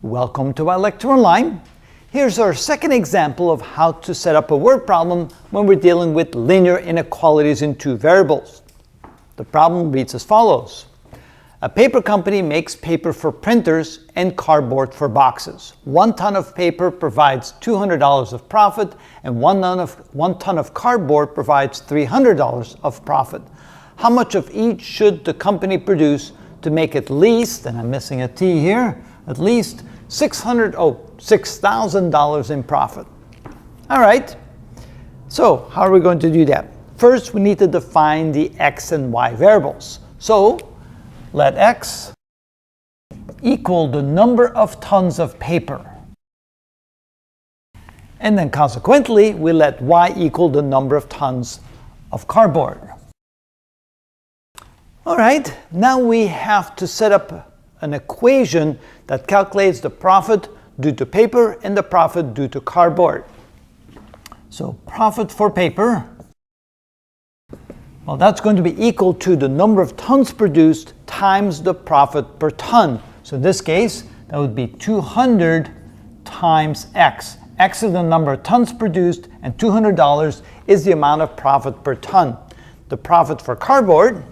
Welcome to our lecture online. Here's our second example of how to set up a word problem when we're dealing with linear inequalities in two variables. The problem reads as follows. A paper company makes paper for printers and cardboard for boxes. 1 ton of paper provides $200 of profit and 1 ton of cardboard provides $300 of profit. How much of each should the company produce to make at least, and I'm missing a T here, at least $6,000 in profit? All right, so how are we going to do that? First, we need to define the x and y variables. So let x equal the number of tons of paper. And then consequently, we let y equal the number of tons of cardboard. All right, now we have to set up an equation that calculates the profit due to paper and the profit due to cardboard. So profit for paper, well, that's going to be equal to the number of tons produced times the profit per ton. So in this case, that would be 200 times x. X is the number of tons produced, and $200 is the amount of profit per ton. The profit for cardboard,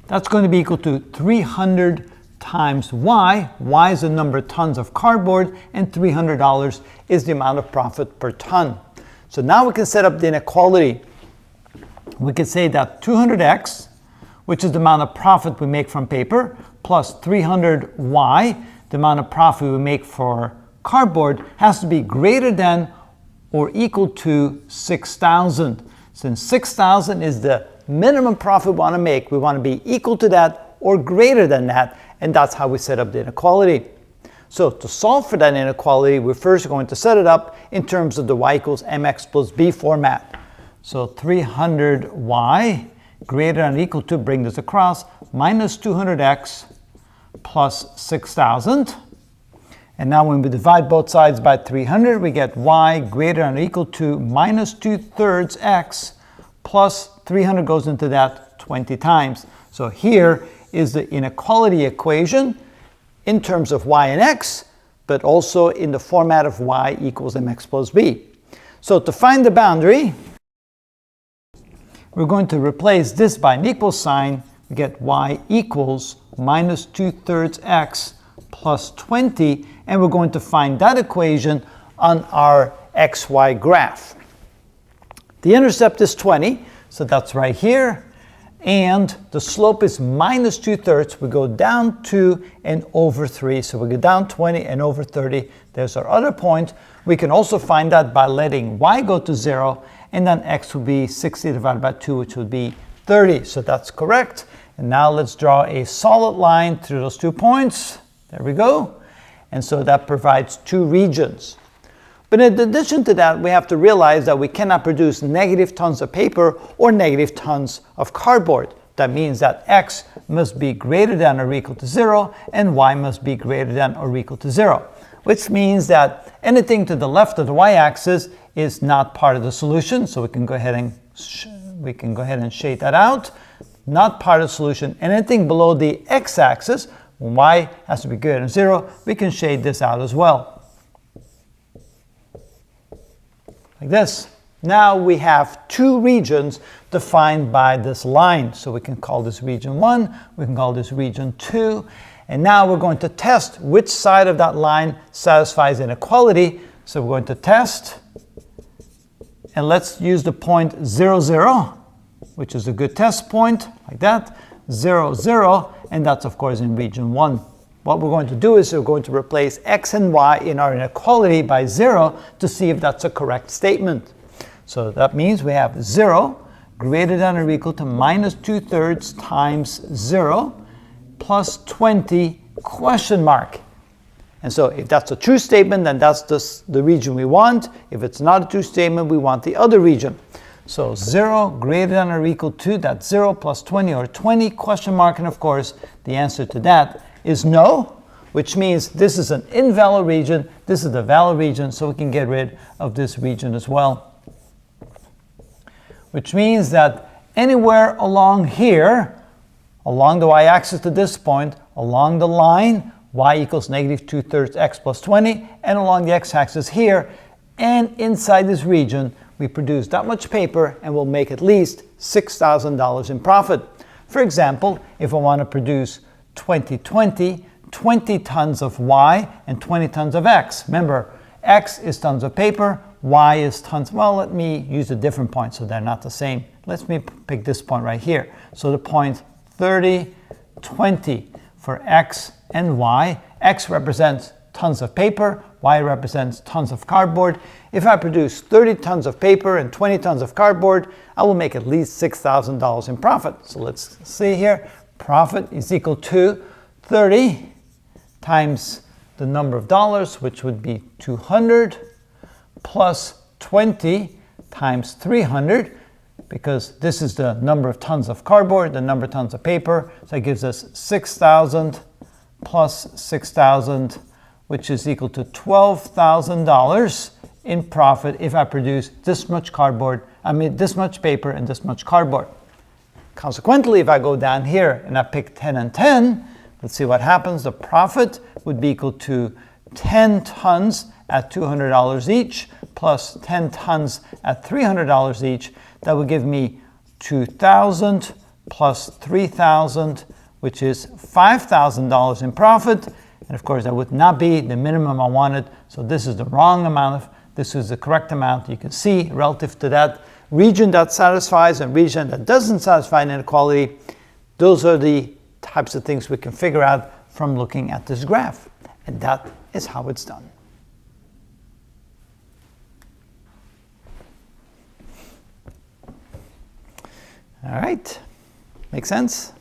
that's going to be equal to 300 times y. Y is the number of tons of cardboard, and $300 is the amount of profit per ton. So now we can set up the inequality. We can say that 200x, which is the amount of profit we make from paper, plus 300y, the amount of profit we make for cardboard, has to be greater than or equal to 6,000. Since 6,000 is the minimum profit we want to make, we want to be equal to that or greater than that, and that's how we set up the inequality. So to solve for that inequality, we're first going to set it up in terms of the y equals mx plus b format. So 300y greater than or equal to, bring this across, minus 200x plus 6,000. And now when we divide both sides by 300, we get y greater than or equal to minus 2/3 x plus 300 goes into that 20 times. So here is the inequality equation in terms of y and x, but also in the format of y equals mx plus b. So to find the boundary, we're going to replace this by an equal sign. We get y equals minus 2/3 x plus 20, and we're going to find that equation on our xy graph. The intercept is 20, so that's right here, and the slope is minus 2/3. We go down 2 and over 3, so we go down 20 and over 30. There's our other point. We can also find that by letting y go to 0, and then x would be 60 divided by 2, which would be 30. So that's correct. And now let's draw a solid line through those 2 points. There we go. And so that provides 2 regions. But in addition to that, we have to realize that we cannot produce negative tons of paper or negative tons of cardboard. That means that x must be greater than or equal to 0, and y must be greater than or equal to 0. Which means that anything to the left of the y-axis is not part of the solution. So we can go ahead and shade that out. Not part of the solution. Anything below the x-axis, when y has to be greater than 0, we can shade this out as well. Like this. Now we have 2 regions defined by this line. So we can call this region 1, we can call this region 2. And now we're going to test which side of that line satisfies inequality. So we're going to test, and let's use the point 0, 0, which is a good test point, like that, 0, 0, and that's of course in region 1. What we're going to do is we're going to replace x and y in our inequality by 0 to see if that's a correct statement. So that means we have 0 greater than or equal to minus 2/3 times 0 plus 20 question mark. And so if that's a true statement, then that's the region we want. If it's not a true statement, we want the other region. So 0 greater than or equal to, that's 0 plus 20 or 20 question mark. And of course, the answer to that is no, which means this is an invalid region, this is the valid region, so we can get rid of this region as well. Which means that anywhere along here, along the y-axis to this point, along the line, y equals negative 2/3 x plus 20, and along the x-axis here, and inside this region, we produce that much paper and we'll make at least $6,000 in profit. For example, if I want to produce 20 tons of y and 20 tons of x. Remember, x is tons of paper, y is tons. Well, let me use a different point so they're not the same. Let me pick this point right here. So the point 30, 20 for x and y. X represents tons of paper, y represents tons of cardboard. If I produce 30 tons of paper and 20 tons of cardboard, I will make at least $6,000 in profit. So let's see here. Profit is equal to 30 times the number of dollars, which would be 200, plus 20 times 300, because this is the number of tons of cardboard, the number of tons of paper. So it gives us 6,000 plus 6,000, which is equal to $12,000 in profit if I produce this much this much paper and this much cardboard. Consequently, if I go down here and I pick 10 and 10, let's see what happens. The profit would be equal to 10 tons at $200 each, plus 10 tons at $300 each. That would give me 2,000 plus 3,000, which is $5,000 in profit. And of course, that would not be the minimum I wanted. So this is the wrong amount. This is the correct amount. You can see relative to that region that satisfies and region that doesn't satisfy an inequality. Those are the types of things we can figure out from looking at this graph. And that is how it's done. All right. Make sense?